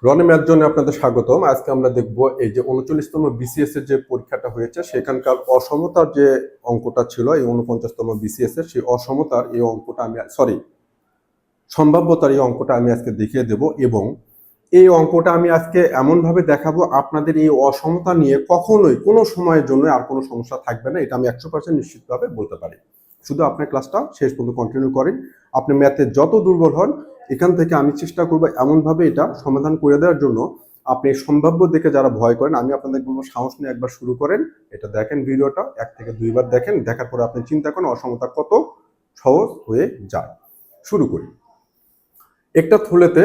Roni math জোনে আপনাদের স্বাগতম। আজকে আমরা দেখব এই যে 39তম বিসিএস এর যে পরীক্ষাটা হয়েছে সেখানকার অসমতার যে অঙ্কটা ছিল, এই 49তম বিসিএস এর সেই অসমতার এই অঙ্কটা সম্ভাব্যতার এই অঙ্কটা আমি আজকে দেখিয়ে দেব। এবং এই অঙ্কটা আমি আজকে এমনভাবে দেখাবো আপনাদের এই অসমতা নিয়ে কখনোই কোনো সময়ের জন্য আর কোনো সমস্যা থাকবে না, এটা আমি 100% নিশ্চিতভাবে বলতে পারি। শুধু আপনার ক্লাসটা শেষ পর্যন্ত কন্টিনিউ করেন। আপনি ম্যাথে যত দুর্বল হন, এখান থেকে আমি চেষ্টা করবো এমনভাবে এটা সমাধান করে দেওয়ার জন্য। আপনি সম্ভাব্য দেখে যারা ভয় করেন, আমি আপনাদের বলবো সাহস নিয়ে একবার শুরু করেন। এটা দেখেন, ভিডিওটা 1 থেকে 2 বার দেখেন, দেখার পরে আপনি চিন্তা করেন অসমতা কত সহজ হয়ে যায়। শুরু করি। একটা থলেতে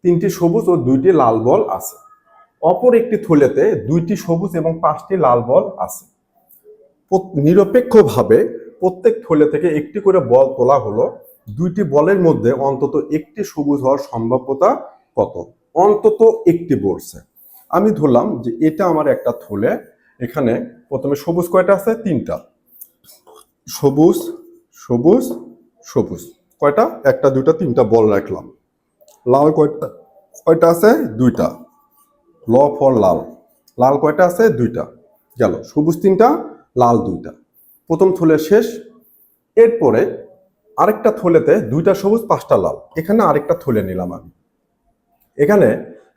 3টি সবুজ ও 2টি লাল বল আছে। অপর একটি থলেতে 2টি সবুজ এবং 5টি লাল বল আছে। নিরপেক্ষভাবে প্রত্যেক থলে থেকে একটি করে বল তোলা হলো। 2টি বলের মধ্যে অন্তত একটি সবুজ হওয়ার সম্ভাব্যতা কত? অন্তত একটি বলছে। আমি ধরলাম যে এটা আমার একটা থলে। এখানে প্রথমে সবুজ কয়টা আছে? 3টা। সবুজ সবুজ সবুজ কয়টা? 1টা 2টা 3টা বল রাখলাম। লাল কয়টা আছে? 2টা। ল ফর লাল। লাল কয়টা আছে? 2টা। গেল। সবুজ 3টা, লাল 2টা। প্রথম থলে শেষ। এরপরে আরেকটা থলেতে 2টা সবুজ 5টা লাল। এখানে আরেকটা থলে নিলাম আমি। এখানে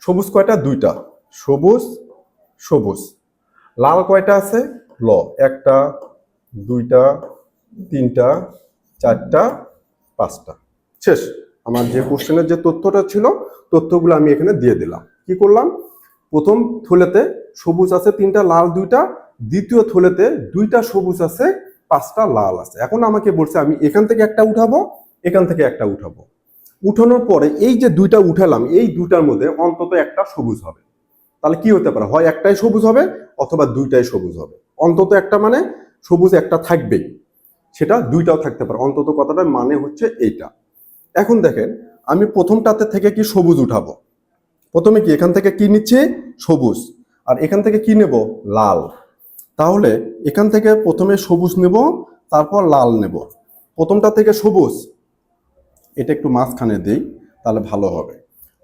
সবুজ কয়টা? 2টা। সবুজ সবুজ। লাল কয়টা আছে? ল 1টা 2টা 3টা 4টা 5টা। শেষ। আমার যে কোশ্চেনের যে তথ্যটা ছিল, তথ্যগুলো আমি এখানে দিয়ে দিলাম। কি করলাম? প্রথম থলেতে সবুজ আছে 3টা, লাল 2টা। দ্বিতীয় থলেতে 2টা সবুজ আছে, 5টা লাল আছে। এখন আমাকে বলছে আমি এখান থেকে একটা উঠাবো, এখান থেকে একটা উঠাবো। উঠানোর পরে এই যে 2টা উঠালাম, এই 2টার মধ্যে অন্তত একটা সবুজ হবে। তাহলে কি হতে পারে? হয় একটাই সবুজ হবে অথবা 2টাই সবুজ হবে। অন্তত একটা মানে সবুজ একটা থাকবেই, সেটা 2টাও থাকতে পারে। অন্তত কথাটা মানে হচ্ছে এইটা। এখন দেখেন, আমি প্রথমটাতে থেকে কি সবুজ উঠাবো। প্রথমে কি এখান থেকে কি নিচ্ছে? সবুজ। আর এখান থেকে কি নেব? লাল। তাহলে এখান থেকে প্রথমে সবুজ নেব, তারপর লাল নেব। প্রথমটা থেকে সবুজ, এটা একটু মাঝখানে দেই তাহলে ভালো হবে।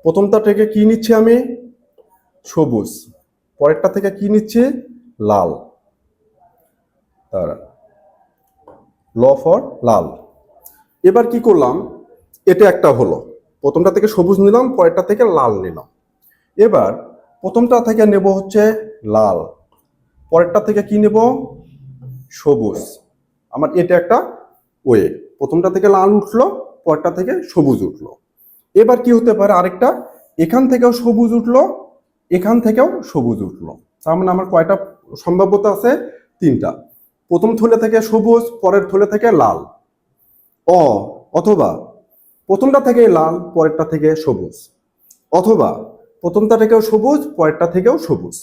প্রথমটা থেকে কি নিচ্ছি আমি? সবুজ। পরেরটা থেকে কি নিচ্ছি? লাল। তারা ল ফর লাল। এবার কি করলাম? এটা একটা হলো। প্রথমটা থেকে সবুজ নিলাম, পরেরটা থেকে লাল নিলাম। এবার প্রথমটা থেকে নেব হচ্ছে লাল, পরেরটা থেকে কি নেব? সবুজ। আমার এটা একটা ওয়ে। প্রথমটা থেকে লাল উঠলো, পরেরটা থেকে সবুজ উঠলো। এবার কি হতে পারে? আরেকটা, এখান থেকেও সবুজ উঠলো, এখান থেকেও সবুজ উঠলো। তার মানে আমার কয়টা সম্ভাব্যতা আছে? 3টা। প্রথম থলে থেকে সবুজ, পরের থলে থেকে লাল। অথবা প্রথমটা থেকে লাল, পরেরটা থেকে সবুজ। অথবা প্রথমটা থেকেও সবুজ, পরেরটা থেকেও সবুজ।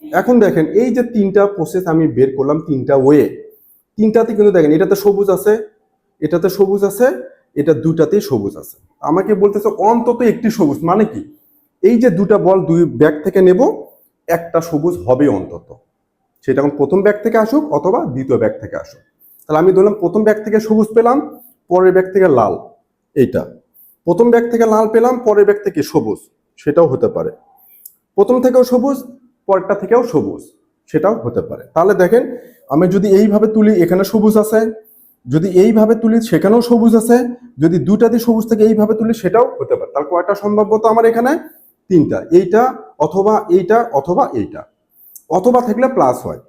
এখন দেখেন, এই যে 3টা প্রসেস আমি বের করলাম, 3টা ওয়ে। 3টাতে কিন্তু দেখেন এটাতে সবুজ আছে, এটাতে সবুজ আছে, এটা 2টাতেই সবুজ আছে। আমাকে বলতেছে অন্তত একটি সবুজ। মানে কি? এই যে 2টা বল 2 ব্যাগ থেকে নেব, একটা সবুজ হবে অন্তত। সেটা এখন প্রথম ব্যাগ থেকে আসুক অথবা দ্বিতীয় ব্যাগ থেকে আসুক। তাহলে আমি ধরলাম প্রথম ব্যাগ থেকে সবুজ পেলাম, পরের ব্যাগ থেকে লাল। এইটা প্রথম ব্যাগ থেকে লাল পেলাম, পরের ব্যাগ থেকে সবুজ, সেটাও হতে পারে। প্রথম থেকেও সবুজ, পরেরটা থেকেও সবুজ, সেটাও হতে পারে। তাহলে দেখেন, আমি যদি এইভাবে তুলি, এখানে সবুজ আছে। যদি এইভাবে তুলি, সেখানেও সবুজ আছে। যদি 2টাতে সবুজ থেকে এইভাবে তুলি, সেটাও হতে পারে। তাহলে কয়টা সম্ভাব্যতা আমার এখানে? 3টা। এইটা অথবা এইটা অথবা এইটা। অথবা থাকলে প্লাস হয়।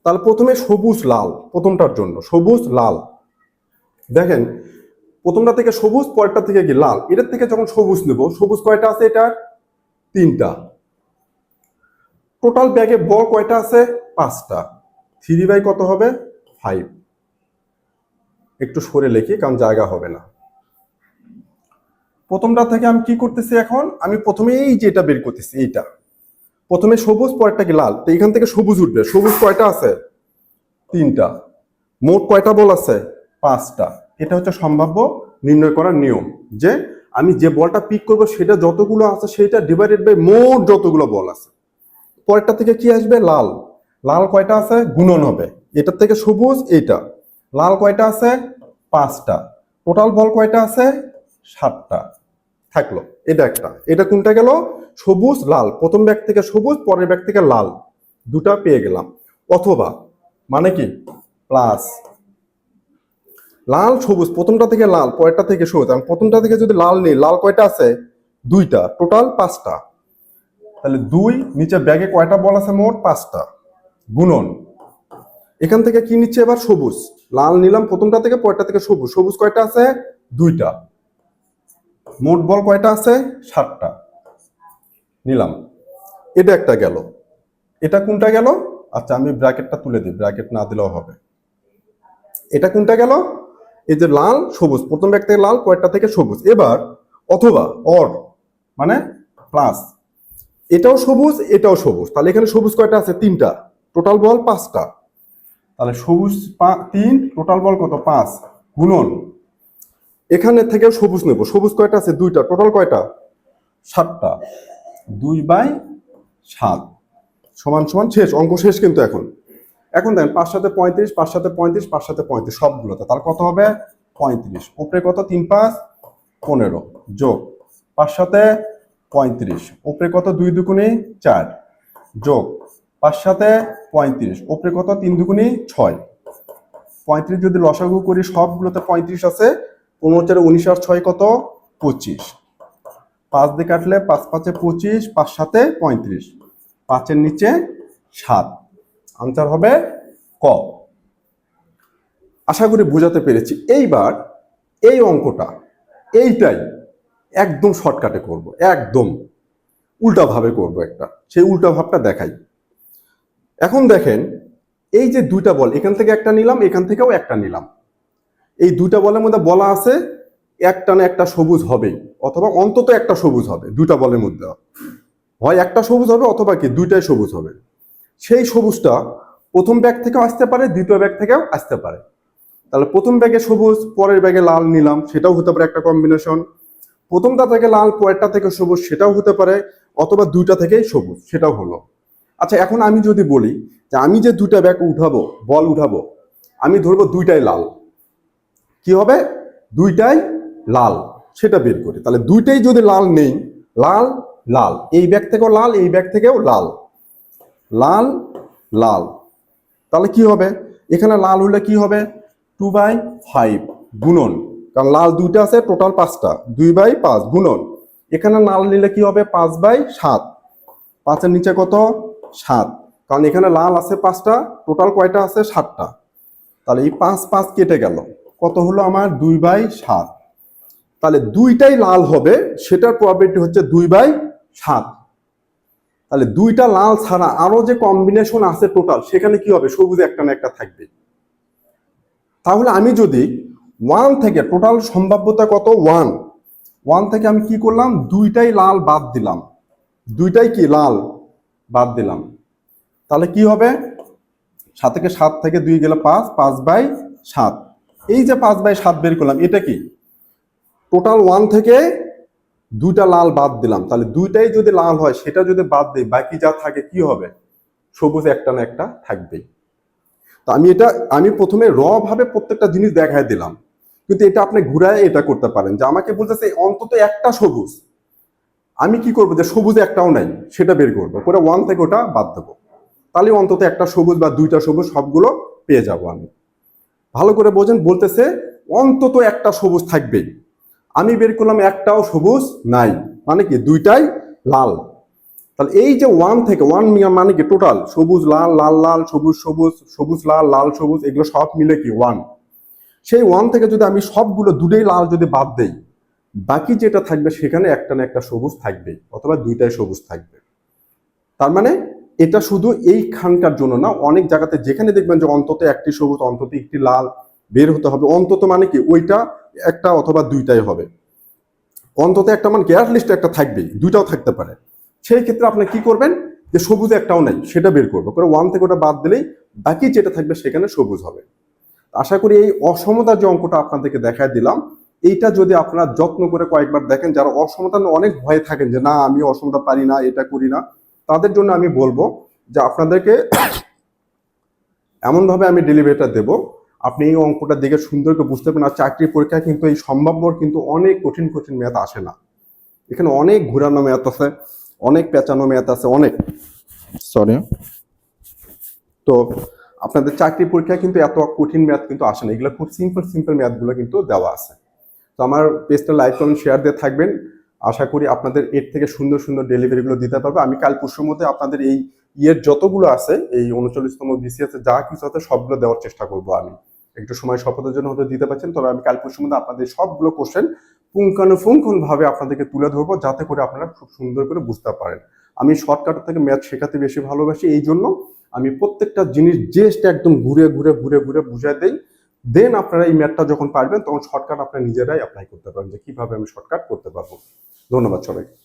তাহলে প্রথমে সবুজ লাল, প্রথমটার জন্য সবুজ লাল। দেখেন, প্রথমটা থেকে সবুজ, পরেরটা থেকে কি লাল। এটার থেকে যখন সবুজ নেব, সবুজ কয়টা আছে? এটার 3টা। টোটাল ব্যাগে বল কয়টা আছে? 5টা। 3 বাই কত হবে? 5। একটু সরে লিখি, কারণ জায়গা হবে না। প্রথমটা থেকে আমি কি করতেছি? এখন আমি প্রথমে এই যে এটা বের করতেছি, এইটা প্রথমে সবুজ, পরেরটা কি লাল। তো এখান থেকে সবুজ উঠবে। সবুজ কয়টা আছে? 3টা। মোট কয়টা বল আছে? 5টা। এটা হচ্ছে সম্ভাব্য নির্ণয় করার নিয়ম, যে আমি যে বলটা পিক করব সেটা যতগুলো আছে সেটা ডিভাইডেড বাই মোট যতগুলো বল আছে। পরেরটা থেকে কি আসবে? লাল। লাল কয়টা আছে? গুণন হবে। এটার থেকে সবুজ, এইটা লাল কয়টা আছে? 5টা। টোটাল বল কয়টা আছে? 7টা। থাকলো। এটা একটা। এটা কোনটা গেল? সবুজ লাল, প্রথম ব্যাগ থেকে সবুজ, পরের ব্যাগ থেকে লাল, দুটা পেয়ে গেলাম। অথবা মানে কি প্লাস লাল সবুজ, প্রথমটা থেকে লাল, পরেরটা থেকে সবুজ। আমি প্রথমটা থেকে যদি লাল নেই, লাল কয়টা আছে? দুইটা, টোটাল 5টা। তাহলে 2, নিচে ব্যাগে কয়টা বল আছে? মোট 5টা, গুণন এখান থেকে কি নিচ্ছে এবার? সবুজ। লাল নিলাম প্রথমটা থেকে, পরেরটা থেকে সবুজ। সবুজ কয়টা আছে? 2টা। মোট বল কয়টা আছে? 7টা নিলাম। এটা একটা গেল। এটা কোনটা গেল? আচ্ছা আমি ব্র্যাকেটটা তুলে দিই, ব্র্যাকেট না দিলেও হবে। এটা কোনটা গেল? এই যে লাল সবুজ, প্রথম ব্যাগ থেকে লাল, পরেরটা থেকে সবুজ। এবার অথবা অর মানে প্লাস, এটাও সবুজ, এটাও সবুজ। তাহলে এখানে সবুজ কয়টা আছে? 3টা, টোটাল বল 5টা। তাহলে সবুজ 3, টোটাল বল কত? 5, গুণন এখানে থেকে সবুজ নেব। সবুজ কয়টা আছে? 2টা, টোটাল কয়টা? 7টা। 2/7 সমান সমান শেষ। অঙ্ক শেষ কিন্তু এখন। এখন দেখেন 5 সাথে 35, 5 সাথে 35, 5 সাথে 35 সবগুলোতে, তার কত হবে? 35। উপরে কত? 3 5 15 যোগ 5 সাথে 35, উপরে কত? 2 দুগুণে 4 যোগ 5 সাথে 35, উপরে কত? 3 দুগুণে 6। 35 যদি লসাগু করি, সবগুলোতে 35 আছে। 15 4 19 আর 6 কত? 25। 5 দিয়ে কাটলে 5 5 25, 5 7 35, 5-এর নিচে 7। আনসার হবে ক। আশা করি বোঝাতে পেরেছি। এইবার এই অঙ্কটা এইটাই একদম শর্টকাটে করব, একদম উল্টা ভাবে করব একটা। সেই উল্টা ভাবটা দেখাই। এখন দেখেন এই যে দুইটা বল, এখান থেকে একটা নিলাম, এখান থেকেও একটা নিলাম। এই দুইটা বলের মধ্যে বলা আছে একটা না একটা সবুজ হবেই, অথবা অন্তত একটা সবুজ হবে। দুইটা বলের মধ্যে হয় একটা সবুজ হবে, অথবা কি দুইটাই সবুজ হবে। সেই সবুজটা প্রথম ব্যাগ থেকেও আসতে পারে, দ্বিতীয় ব্যাগ থেকেও আসতে পারে। তাহলে প্রথম ব্যাগে সবুজ, পরের ব্যাগে লাল নিলাম, সেটাও হতে পারে একটা কম্বিনেশন। প্রথমটা থেকে লাল, পরেরটা থেকে সবুজ, সেটাও হতে পারে। অথবা দুইটা থেকেই সবুজ, সেটাও হলো। আচ্ছা এখন আমি যদি বলি যে আমি যে দুইটা ব্যাগ উঠাবো, বল উঠাবো, আমি ধরবো দুইটাই লাল, কি হবে? দুইটাই লাল, সেটা বের করি। তাহলে দুইটাই যদি লাল নেই, লাল লাল, এই ব্যাগ থেকেও লাল, এই ব্যাগ থেকেও লাল, লাল লাল, তাহলে কি হবে? এখানে লাল হলে কি হবে? 2/5 গুণন, কারণ লাল দুইটা আছে, টোটাল 5টা, 2/5 গুণন এখানে লাল নিলে কি হবে? 5/7। 5-এর নিচে কত? 7, কারণ এখানে লাল আছে 5টা, টোটাল কয়টা আছে? 7টা। তাহলে এই 5 5 কেটে গেল, কত হলো আমার? 2/7। তাহলে দুইটাই লাল হবে, সেটার প্রবাবিলিটি হচ্ছে 2/7। তাহলে দুইটা লাল ছাড়া আরো যে কম্বিনেশন আছে টোটাল, সেখানে কি হবে? সবুজ একটা না একটা থাকবে। তাহলে আমি যদি 1 থেকে, টোটাল সম্ভাব্যতা কত? 1 থেকে আমি কি করলাম? দুইটাই লাল বাদ দিলাম, দুইটাই কি লাল বাদ দিলাম। তাহলে কি হবে? 7 থেকে 7 থেকে 2 গেলে 5, 5/7। এই যে 5/7 বের করলাম, এটা কি? টোটাল 1 থেকে দুইটা লাল বাদ দিলাম, তাহলে দুইটাই যদি লাল হয়, সেটা যদি বাদ দিই, বাকি যা থাকে কি হবে? সবুজ একটা না একটা থাকবেই। তো আমি প্রথমে র ভাবে প্রত্যেকটা জিনিস দেখায় দিলাম, কিন্তু এটা আপনি ঘুরায় এটা করতে পারেন যে আমাকে বলতেছে অন্তত একটা সবুজ, আমি কি করবো? যে সবুজ একটাও নাই, সেটা বের করবো করে 1 থেকে ওটা বাদ দেবো। তাহলে অন্তত একটা সবুজ বা দুইটা সবুজ সবগুলো পেয়ে যাব আমি। ভালো করে বোঝেন, বলতেছে অন্তত একটা সবুজ থাকবেই। আমি বের করলাম একটাও সবুজ নাই, মানে কি? দুইটাই লাল। তাহলে এই যে 1 থেকে 1 মানে কি? টোটাল সবুজ লাল, লাল লাল, সবুজ সবুজ, সবুজ লাল, লাল সবুজ, এগুলো সব মিলে কি 1। সেই 1 থেকে যদি আমি সবগুলো দুটোই লাল যদি বাদ দেই, বাকি যেটা থাকবে সেখানে একটা না একটা সবুজ থাকবে, অথবা দুইটাই সবুজ থাকবে। তার মানে এটা শুধু এইখানকার জন্য না, অনেক জায়গাতে যেখানে দেখবেন যে অন্তত একটি সবুজ, অন্তত একটি লাল বের হতে হবে, অন্তত মানে কি? ওইটা একটা অথবা দুইটাই হবে। অন্তত একটা মানে কি? অ্যাটলিস্ট একটা থাকবেই, দুইটাও থাকতে পারে। সেই ক্ষেত্রে আপনি কি করবেন? যে সবুজ একটাও নাই, সেটা বের করবো করে 1 থেকে ওটা বাদ দিলেই বাকি যেটা থাকবে সেখানে সবুজ হবে। আশা করি এই অসমতার যে অঙ্কটা আপনাদেরকে দেখায় দিলাম, এইটা যদি আপনারা যত্ন করে কয়েকবার দেখেন, যারা অসমতা অনেক ভয়ে থাকেন যে না আমি অসমতা পারি না, এটা করি না, তাদের জন্য আমি বলবো যে আপনাদেরকে এমনভাবে আমি ডেলিভারিটা দেব, আপনি এই অঙ্কটা দেখে সুন্দর করে বুঝতে পারেন। আর চাকরির পরীক্ষায় কিন্তু এই সম্ভাব্য কিন্তু অনেক কঠিন কঠিন ম্যাথ আসে না, এখানে অনেক ঘুরানো ম্যাথ আছে। অনেক পেঁচানো ম্যাথ আছে, অনেক। সরি। তো আপনাদের চাকরি পরীক্ষায় কিন্তু এত কঠিন ম্যাথ কিন্তু আসে না, এগুলো খুব সিম্পল সিম্পল ম্যাথগুলো কিন্তু দেওয়া আছে। তো আমার পেজটা লাইক কমেন্ট শেয়ার দিয়ে থাকবেন। আশা করি আপনাদের এর থেকে সুন্দর সুন্দর ডেলিভারিগুলো দিতে পারবো। আমি কাল পরশুর মধ্যে আপনাদের এই ইয়ের যতগুলো আছে, এই 39তম বিসিএস এ যা কিছু আছে সবগুলো দেওয়ার চেষ্টা করবো। আমি একটু সময় শপথের জন্য হয়তো দিতে পারছেন, তবে আমি কাল পরশুর মধ্যে আপনাদের সবগুলো কোশ্চেন পুঙ্খানুপুঙ্খন ভাবে আপনাদেরকে তুলে ধরবো, যাতে করে আপনারা খুব সুন্দর করে বুঝতে পারেন। আমি শর্টকাট থেকে ম্যাথ শেখাতে বেশি ভালোবাসি, এই জন্য আমি প্রত্যেকটা জিনিস জাস্ট একদম ঘুরে ঘুরে ঘুরে ঘুরে বুঝাই দেই। দেন আপনারা এই ম্যাথটা যখন পারবেন তখন শর্টকাট আপনারা নিজেরাই অ্যাপ্লাই করতে পারেন, যে কিভাবে আমি শর্টকাট করতে পারবো। ধন্যবাদ সবাইকে।